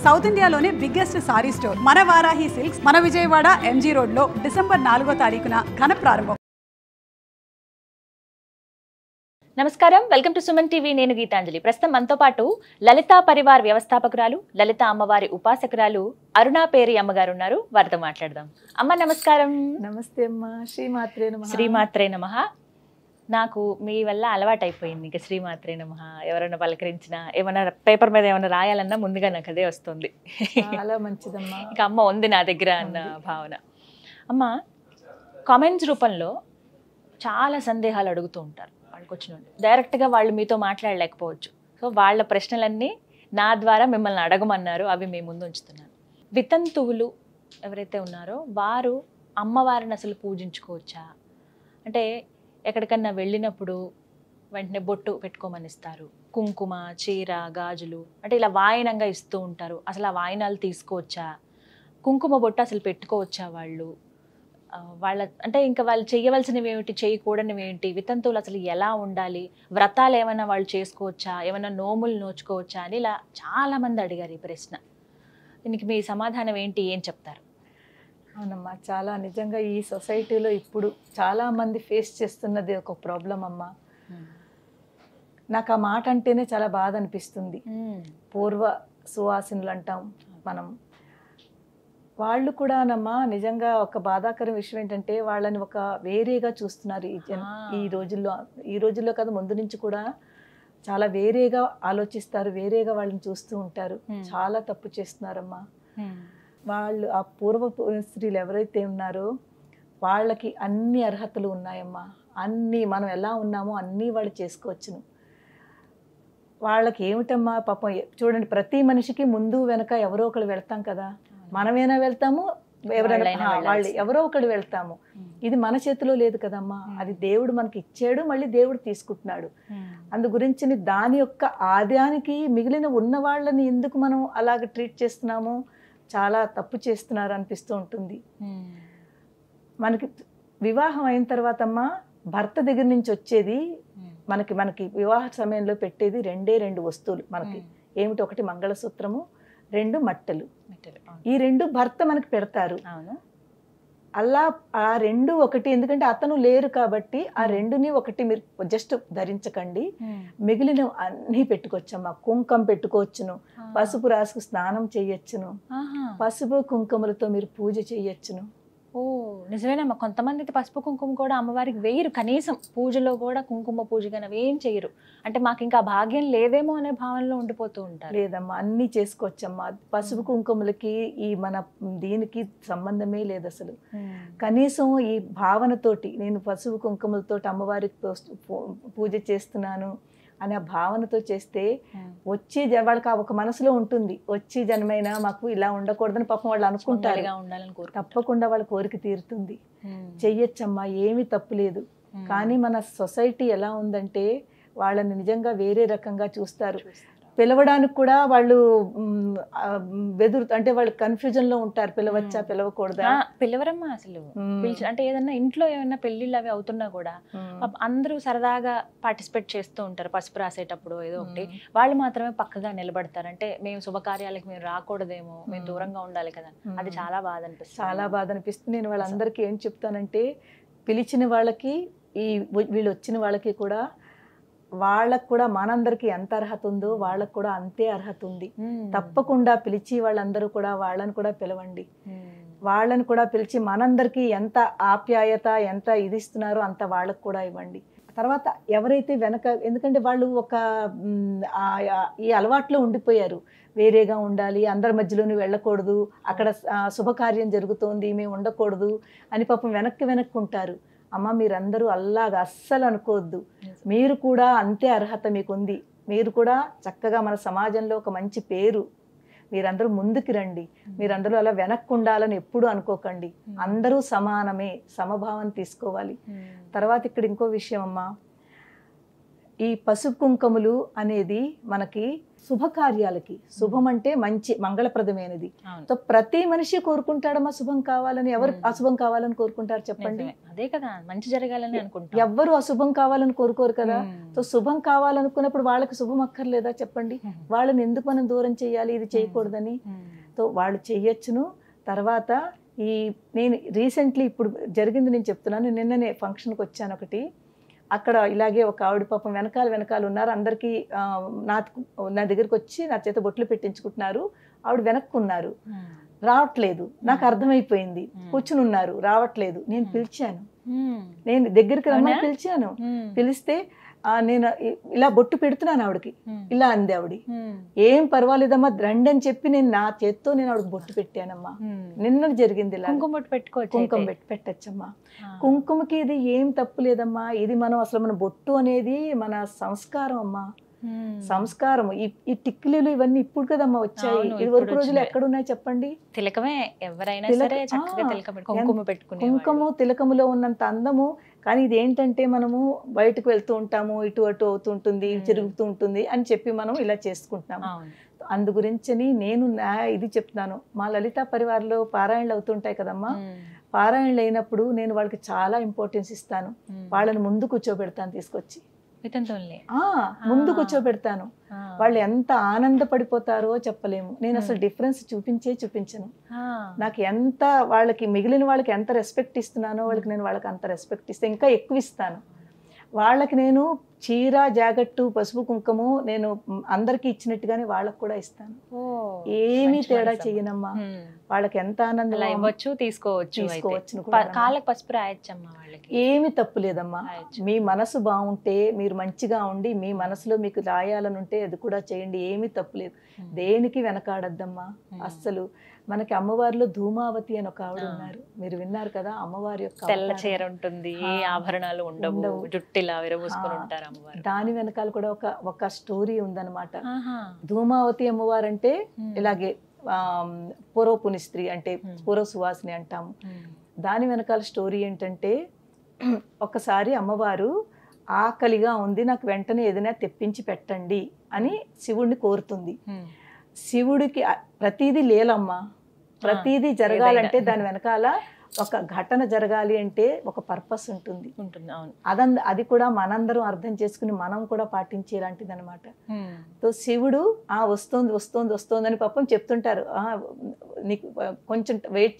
South ఇండియాలోనే biggest sorry store మన Varahi silks మన విజయవాడ ఎంజీ రోడ్లో డిసెంబర్ 4వ తారీఖున ఘన ప్రారంభం. నమస్కారం, వెల్కమ్ టు సుమన్ టీవీ. నేను గీతాంజలి. ప్రస్తుతం మనతో పాటు లలితా పరివార్ వ్యవస్థాపకురాలు, లలిత అమ్మవారి ఉపాసకురాలు అరుణా పేరి అమ్మగారు ఉన్నారు. వారితో మాట్లాడదాం. అమ్మ నమస్కారం. నమస్తే అమ్మ. శ్రీమాత్రే నమః. శ్రీమాత్రే నమః. నాకు మీ వల్ల అలవాటు అయిపోయింది. ఇంకా శ్రీమాత్రే నమః ఎవరైనా పలకరించినా, ఏమైనా పేపర్ మీద ఏమైనా రాయాలన్నా ముందుగా నాకు అదే వస్తుంది. చాలా మంచిదమ్మా. ఇంకా అమ్మ ఉంది నా దగ్గర అన్న భావన. అమ్మ, కామెంట్స్ రూపంలో చాలా సందేహాలు అడుగుతూ ఉంటారు. వాళ్ళకి వచ్చిన డైరెక్ట్గా వాళ్ళు మీతో మాట్లాడలేకపోవచ్చు. సో వాళ్ళ ప్రశ్నలన్నీ నా ద్వారా మిమ్మల్ని అడగమన్నారు. అవి మీ ముందు ఉంచుతున్నాను. వితంతువులు ఎవరైతే ఉన్నారో వారు అమ్మవారిని అసలు పూజించుకోవచ్చా? అంటే ఎక్కడికన్నా వెళ్ళినప్పుడు వెంటనే బొట్టు పెట్టుకోమని ఇస్తారు, కుంకుమ, చీర, గాజులు అంటే ఇలా వాయినంగా ఇస్తూ ఉంటారు. అసలు ఆ వాయినాలు తీసుకోవచ్చా? కుంకుమ బొట్టు అసలు పెట్టుకోవచ్చా వాళ్ళు? వాళ్ళ అంటే ఇంకా వాళ్ళు చేయవలసినవి ఏమిటి, చేయకూడనివి ఏంటి? వితంతువులు అసలు ఎలా ఉండాలి? వ్రతాలు ఏమైనా వాళ్ళు చేసుకోవచ్చా? ఏమైనా నోములు నోచుకోవచ్చా అని ఇలా చాలామంది అడిగారు ఈ ప్రశ్న. దీనికి మీ సమాధానం ఏంటి? ఏం చెప్తారు? అవునమ్మా, చాలా నిజంగా ఈ సొసైటీలో ఇప్పుడు చాలామంది ఫేస్ చేస్తున్నది ఒక ప్రాబ్లం అమ్మ. నాకు ఆ మాట అంటేనే చాలా బాధ అనిపిస్తుంది. పూర్వ సువాసినులు అంటాం మనం. వాళ్ళు కూడానమ్మా నిజంగా ఒక బాధాకర విషయం ఏంటంటే వాళ్ళని ఒక వేరేగా చూస్తున్నారు ఈ రోజుల్లో కదా, ముందు నుంచి కూడా చాలా వేరేగా ఆలోచిస్తారు, వేరేగా వాళ్ళని చూస్తూ ఉంటారు. చాలా తప్పు చేస్తున్నారమ్మా. వాళ్ళు ఆ పూర్వ స్త్రీలు ఎవరైతే ఉన్నారో వాళ్ళకి అన్ని అర్హతలు ఉన్నాయమ్మా. అన్నీ మనం ఎలా ఉన్నామో అన్నీ వాళ్ళు చేసుకోవచ్చును. వాళ్ళకి ఏమిటమ్మా పాపం, చూడండి, ప్రతి మనిషికి ముందు వెనక ఎవరో ఒకరు వెళ్తాం కదా. మనమైనా వెళ్తాము, ఎవరైనా వాళ్ళు ఎవరో ఒకరు వెళ్తాము. ఇది మన చేతిలో లేదు కదమ్మా. అది దేవుడు మనకి ఇచ్చాడు, మళ్ళీ దేవుడు తీసుకుంటున్నాడు. అందు గురించి దాని యొక్క ఆదాయానికి మిగిలిన ఉన్న వాళ్ళని ఎందుకు మనం అలాగ ట్రీట్ చేస్తున్నాము? చాలా తప్పు చేస్తున్నారు అనిపిస్తూ ఉంటుంది. మనకి వివాహం అయిన తర్వాత అమ్మా భర్త దగ్గర నుంచి వచ్చేది మనకి వివాహ సమయంలో పెట్టేది రెండు వస్తువులు మనకి. ఏమిటి? ఒకటి మంగళసూత్రము, 2 మట్టెలు. ఈ 2 భర్త మనకి పెడతారు. అలా ఆ 2 ఒకటి, ఎందుకంటే అతను లేరు కాబట్టి ఆ 2ని ఒకటి మీరు జస్ట్ ధరించకండి. మిగిలిన అన్నీ పెట్టుకోవచ్చమ్మా. కుంకం పెట్టుకోవచ్చును, పసుపు రాసుకు స్నానం చేయొచ్చును, పసుపు కుంకుమలతో మీరు పూజ చేయొచ్చును. ఓ నిజమేనమ్మా. కొంతమంది అయితే పసుపు కుంకుమ కూడా అమ్మవారికి వేయరు, కనీసం పూజలో కూడా కుంకుమ పూజ కానీ అవేం చేయరు. అంటే మాకు ఇంకా భాగ్యం లేదేమో అనే భావనలో ఉండిపోతూ ఉంటారు. లేదమ్మా, అన్నీ చేసుకోవచ్చమ్మా. పసుపు కుంకుమలకి ఈ మన దీనికి సంబంధమే లేదు అసలు. కనీసం ఈ భావనతోటి నేను పసుపు కుంకుమలతోటి అమ్మవారికి పూజ చేస్తున్నాను అనే భావనతో చేస్తే వచ్చే వాళ్ళకి ఒక మనసులో ఉంటుంది, వచ్చే జన్మైనా మాకు ఇలా ఉండకూడదని పాపం వాళ్ళు అనుకుంటారు. తప్పకుండా వాళ్ళ కోరిక తీరుతుంది. చెయ్యొచ్చమ్మా, ఏమీ తప్పులేదు. కానీ మన సొసైటీ ఎలా ఉందంటే వాళ్ళని నిజంగా వేరే రకంగా చూస్తారు. పిలవడానికి కూడా వాళ్ళు అంటే వాళ్ళు కన్ఫ్యూజన్ లో ఉంటారు. పిలవచ్చా, పిలవకూడదా? పిలవరమ్మా అసలు. అంటే ఏదన్నా ఇంట్లో ఏమన్నా పెళ్లిళ్ళు అవి అవుతున్నా కూడా అందరూ సరదాగా పార్టిసిపేట్ చేస్తూ ఉంటారు. పసుపు రాసేటప్పుడు ఏదో ఒకటి, వాళ్ళు మాత్రమే పక్కగా నిలబడతారు. అంటే మేము శుభకార్యాలకు మేము రాకూడదేమో, మేము దూరంగా ఉండాలి కదా. అది చాలా బాధ అనిపిస్తుంది. చాలా బాధ అనిపిస్తుంది. నేను వాళ్ళందరికీ ఏం చెప్తానంటే, పిలిచిన వాళ్ళకి వీళ్ళు వచ్చిన వాళ్ళకి కూడా వాళ్ళకు కూడా మనందరికి ఎంత అర్హత ఉందో వాళ్ళకు కూడా అంతే అర్హత ఉంది. తప్పకుండా పిలిచి వాళ్ళందరూ కూడా వాళ్ళని కూడా పిలవండి. వాళ్ళని కూడా పిలిచి మనందరికీ ఎంత ఆప్యాయత, ఎంత ఇది ఇస్తున్నారో అంత వాళ్ళకు కూడా ఇవ్వండి. తర్వాత ఎవరైతే వెనక, ఎందుకంటే వాళ్ళు ఒక ఈ అలవాట్లో ఉండిపోయారు, వేరేగా ఉండాలి, అందరి మధ్యలోనే వెళ్ళకూడదు, అక్కడ శుభకార్యం జరుగుతోంది మేము ఉండకూడదు అని పాపం వెనక్కి ఉంటారు. అమ్మ, మీరందరూ అలాగా అస్సలు అనుకోవద్దు. మీరు కూడా అంతే అర్హత మీకుంది. మీరు కూడా చక్కగా మన సమాజంలో ఒక మంచి పేరు, మీరందరూ ముందుకు రండి. మీరందరూ అలా వెనక్కు ఉండాలని ఎప్పుడూ అనుకోకండి. అందరూ సమానమే, సమభావం తీసుకోవాలి. తర్వాత ఇక్కడ ఇంకో విషయం అమ్మా, ఈ పసుపు కుంకుమలు అనేది మనకి శుభకార్యాలకి, శుభం అంటే మంచి మంగళప్రదమైనది. అవును. సో ప్రతి మనిషి కోరుకుంటాడమ్మా శుభం కావాలని. ఎవరు అశుభం కావాలని కోరుకుంటారు చెప్పండి? నిజమే. అదే కదా, మంచి జరగాలని అనుకుంటాం. ఎవ్వరు అశుభం కావాలని కోరుకోరు కదా. సో శుభం కావాలనుకున్నప్పుడు వాళ్ళకి శుభం అక్కర్లేదా చెప్పండి? వాళ్ళని ఎందుకు మనం దూరం చేయాలి ఇది చేయకూడదని? సో వాళ్ళు చెయ్యొచ్చును. తర్వాత నేను రీసెంట్లీ ఇప్పుడు జరిగింది నేను చెప్తున్నాను. నిన్ననే ఫంక్షన్కి వచ్చాను ఒకటి. అక్కడ ఇలాగే ఒక ఆవిడ పాపం వెనకాల ఉన్నారు. అందరికీ నా దగ్గరికి వచ్చి నా చేత బొట్లు పెట్టించుకుంటున్నారు. ఆవిడ వెనక్కున్నారు, రావట్లేదు. నాకు అర్థమైపోయింది. కూర్చుని ఉన్నారు, రావట్లేదు. నేను పిలిచాను, నేను దగ్గరికి రమ్మని పిలిచాను. పిలిస్తే నేను ఇలా బొట్టు పెడుతున్నాను ఆవిడకి. ఇలా అంది ఆవిడ. ఏం పర్వాలేదమ్మా రండి అని చెప్పి నేను నా చేత్తో నేను ఆవిడకి బొట్టు పెట్టానమ్మా. నిన్న జరిగింది ఇలా. కుంకుమ బొట్టు పెట్టుకోవచ్చు, కుంకుమ పెట్టచ్చమ్మా. కుంకుమకి ఇది ఏం తప్పు లేదమ్మా. ఇది మన బొట్టు అనేది మన సంస్కారం అమ్మా. సంస్కారం. ఈ టిక్లీలు ఇవన్నీ ఇప్పుడు కదమ్మా వచ్చాయి. ఇది వరకు రోజులు ఎక్కడున్నాయి చెప్పండి? తిలకమే ఎవరైనా సరే చక్కగా కుంకుమ పెట్టుకునే కుంకుమ తిలకములో ఉన్నంత అందము. కానీ ఇది ఏంటంటే మనము బయటకు వెళ్తూ ఉంటాము, ఇటు అటు అవుతూ ఉంటుంది, తిరుగుతూ ఉంటుంది అని చెప్పి మనం ఇలా చేసుకుంటున్నాము. అందు గురించని నేను ఇది చెప్తున్నాను. మా లలితా పరివారంలో పారాయణలు అవుతుంటాయి కదమ్మా. పారాయణలు అయినప్పుడు నేను వాళ్ళకి చాలా ఇంపార్టెన్స్ ఇస్తాను. వాళ్ళని ముందు కూర్చోబెడతాను, తీసుకొచ్చి ముందు కూర్చోబెడతాను. వాళ్ళు ఎంత ఆనందపడిపోతారో చెప్పలేము. నేను అసలు డిఫరెన్స్ చూపించను. నాకు ఎంత వాళ్ళకి మిగిలిన వాళ్ళకి ఎంత రెస్పెక్ట్ ఇస్తున్నానో వాళ్ళకి అంత రెస్పెక్ట్ ఇస్తే ఇంకా ఎక్కువ ఇస్తాను. వాళ్ళకి నేను చీర జాకెట్టు పసుపు కుంకుమ నేను అందరికి ఇచ్చినట్టుగానే వాళ్ళకి కూడా ఇస్తాను. ఏమీ తేడా చెయ్యనమ్మా. వాళ్ళకి ఎంత ఆనందం ఇవ్వచ్చు, తీసుకోవచ్చు. కాళ్ళకి పసుపు రాయొచ్చమ్మా వాళ్ళకి. ఏమి తప్పు లేదమ్మా. మీ మనసు బాగుంటే, మీరు మంచిగా ఉండి మీ మనసులో మీకు రాయాలని ఉంటే అది కూడా చేయండి. ఏమీ తప్పు లేదు. దేనికి వెనకాడద్దమ్మా అస్సలు. మనకి అమ్మవారిలో ధూమావతి అని ఒక ఆవిడ ఉన్నారు, మీరు విన్నారు కదా. అమ్మవారి యొక్క తెల్ల చీర ఉంటుంది, ఏ ఆభరణాలు ఉండవు, జుట్టిలా విరబూసుకొని ఉంటారు అమ్మవారు. దాని వెనకాల కూడా ఒక స్టోరీ ఉందన్నమాట. ధూమావతి అమ్మవారు అంటే ఇలాగే పూర్వపుని స్త్రీ అంటే పూర్వ సువాసిని అంటాము. దాని వెనకాల స్టోరీ ఏంటంటే, ఒకసారి అమ్మవారు ఆకలిగా ఉంది, నాకు వెంటనే ఏదైనా తెప్పించి పెట్టండి అని శివుడిని కోరుతుంది. శివుడికి ప్రతిదీ లేలమ్మా. ప్రతిదీ జరగాలంటే దాని వెనకాల ఒక ఘటన జరగాలి అంటే ఒక పర్పస్ ఉంటుంది. అది కూడా మనందరం అర్థం చేసుకుని మనం కూడా పాటించేలాంటిది అనమాట. సో శివుడు వస్తుంది అని పాపం చెప్తుంటారు, నీకు కొంచెం వెయిట్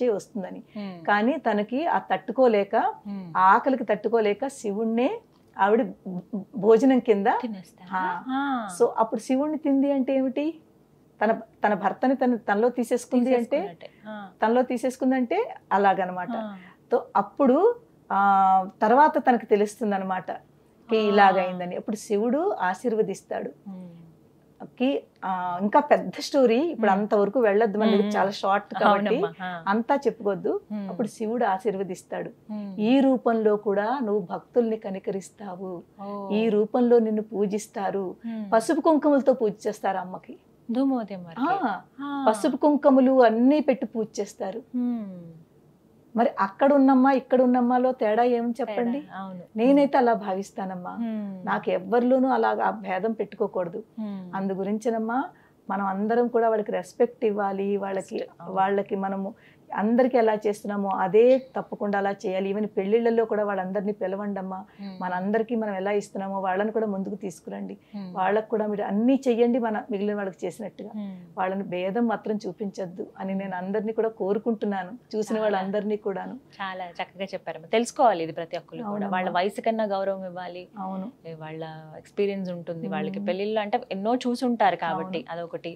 చేయి వస్తుందని. కానీ తనకి ఆ తట్టుకోలేక, ఆ ఆకలికి తట్టుకోలేక శివుణ్ణే ఆవిడ భోజనం కింద. సో అప్పుడు శివుణ్ణి తింది అంటే ఏమిటి? తన భర్తని తనలో తీసేసుకుందంటే అలాగనమాట. సో అప్పుడు తర్వాత తనకు తెలుస్తుంది అనమాట ఇలాగైందని. అప్పుడు శివుడు ఆశీర్వదిస్తాడు. ఇంకా పెద్ద స్టోరీ, ఇప్పుడు అంతవరకు వెళ్ళొద్దు, మనకి చాలా షార్ట్ కాబట్టి అంతా చెప్పుకోవద్దు. అప్పుడు శివుడు ఆశీర్వదిస్తాడు. ఈ రూపంలో కూడా నువ్వు భక్తుల్ని కనికరిస్తావు, ఈ రూపంలో నిన్ను పూజిస్తారు. పసుపు కుంకుమలతో పూజ చేస్తారు అమ్మకి. పసుపు కుంకుమలు అన్నీ పెట్టి పూజ చేస్తారు. మరి అక్కడ ఉన్నమ్మా ఇక్కడ ఉన్నమ్మాలో తేడా ఏమని చెప్పండి? నేనైతే అలా భావిస్తానమ్మా. నాకు ఎవ్వరిలోనూ అలా ఆ భేదం పెట్టుకోకూడదు. అందు గురించినమ్మా మనం అందరం కూడా వాళ్ళకి రెస్పెక్ట్ ఇవ్వాలి. వాళ్ళకి మనము అందరికి ఎలా చేస్తున్నామో అదే తప్పకుండా అలా చేయాలి. ఈవెన్ పెళ్లిళ్లలో కూడా వాళ్ళందరినీ పిలవండమ్మా. మనందరికీ మనం ఎలా ఇస్తున్నామో వాళ్ళని కూడా ముందుకు తీసుకురండి. వాళ్ళకు కూడా మీరు అన్నీ చెయ్యండి మన మిగిలిన వాళ్ళకి చేసినట్టుగా. వాళ్ళని భేదం మాత్రం చూపించద్దు అని నేను అందరినీ కూడా కోరుకుంటున్నాను, చూసిన వాళ్ళందరినీ కూడాను. చాలా చక్కగా చెప్పారు. తెలుసుకోవాలి ఇది ప్రతి ఒక్కరు కూడా. వాళ్ళ వయసు కన్నా గౌరవం ఇవ్వాలి. అవును, వాళ్ళ ఎక్స్పీరియన్స్ ఉంటుంది వాళ్ళకి. పెళ్లిళ్ళు అంటే ఎన్నో చూసుంటారు కాబట్టి అదొకటి.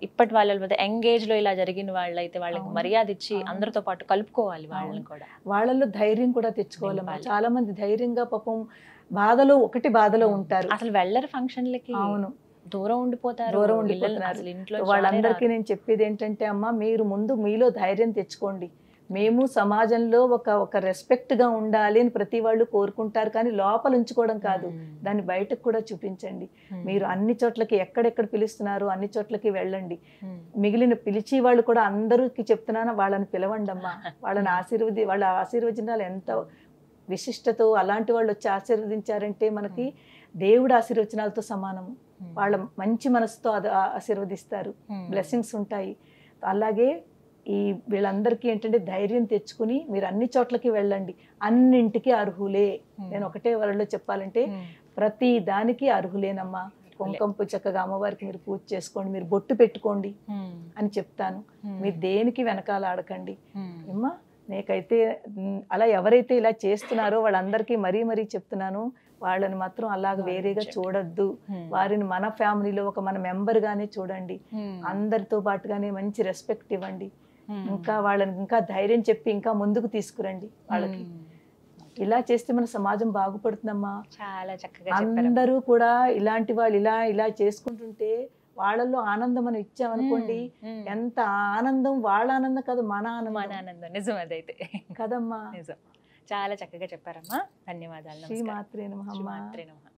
ఇప్పటి వాళ్ళ ఎంగేజ్ లో ఇలా జరిగిన వాళ్ళైతే వాళ్ళకి మర్యాద ఇచ్చి అందరితో పాటు కలుపుకోవాలి. వాళ్ళని కూడా వాళ్ళలో ధైర్యం కూడా తెచ్చుకోవాలమ్మా. చాలా మంది ధైర్యంగా పాపం బాధలో ఉంటారు, అసలు వెళ్ళరు ఫంక్షన్లకి. అవును, దూరం ఉండిపోతారు. వాళ్ళందరికీ నేను చెప్పేది ఏంటంటే, అమ్మా మీరు ముందు మీలో ధైర్యం తెచ్చుకోండి. మేము సమాజంలో ఒక రెస్పెక్ట్ గా ఉండాలి అని ప్రతి వాళ్ళు కోరుకుంటారు, కానీ లోపల ఉంచుకోవడం కాదు, దాన్ని బయటకు కూడా చూపించండి. మీరు అన్ని చోట్లకి ఎక్కడెక్కడ పిలుస్తున్నారో అన్ని చోట్లకి వెళ్ళండి. మిగిలిన పిలిచి వాళ్ళు కూడా అందరికి చెప్తున్నాను, వాళ్ళని పిలవండి అమ్మా. వాళ్ళని వాళ్ళ ఆశీర్వచనాలు ఎంత విశిష్టతో అలాంటి వాళ్ళు వచ్చి ఆశీర్వదించారంటే మనకి దేవుడు ఆశీర్వచనాలతో సమానము. వాళ్ళ మంచి మనసుతో అది ఆశీర్వదిస్తారు, బ్లెస్సింగ్స్ ఉంటాయి. అలాగే ఈ వీళ్ళందరికీ ఏంటంటే ధైర్యం తెచ్చుకుని మీరు అన్ని చోట్లకి వెళ్ళండి, అన్నింటికి అర్హులే. నేను ఒకటే వరలో చెప్పాలంటే ప్రతి దానికి అర్హులేనమ్మా. కుంకుమ చక్కగా అమ్మవారికి మీరు పూజ చేసుకోండి, మీరు బొట్టు పెట్టుకోండి అని చెప్తాను. మీరు దేనికి వెనకాల ఆడకండి అమ్మా. నీకైతే అలా ఎవరైతే ఇలా చేస్తున్నారో వాళ్ళందరికీ మరీ మరీ చెప్తున్నాను, వాళ్ళని మాత్రం అలాగ వేరేగా చూడొద్దు. వారిని మన ఫ్యామిలీలో ఒక మన మెంబర్ గానే చూడండి, అందరితో పాటుగానే మంచి రెస్పెక్ట్ ఇవ్వండి, ఇంకా వాళ్ళని ఇంకా ధైర్యం చెప్పి ఇంకా ముందుకు తీసుకురండి వాళ్ళకి. ఇలా చేస్తే మన సమాజం బాగుపడుతుందమ్మా. చాలా చక్కగా అందరూ కూడా ఇలాంటి వాళ్ళు ఇలా చేసుకుంటుంటే వాళ్ళల్లో ఆనందం మనం ఇచ్చామనుకోండి, ఎంత ఆనందం, వాళ్ళ ఆనందం కాదు మన ఆనందం. నిజం అదైతే కదమ్మా. నిజం. చాలా చక్కగా చెప్పారమ్మా. ధన్యవాదాలు. శ్రీమాత్రే నమః. శ్రీమాత్రే నమః.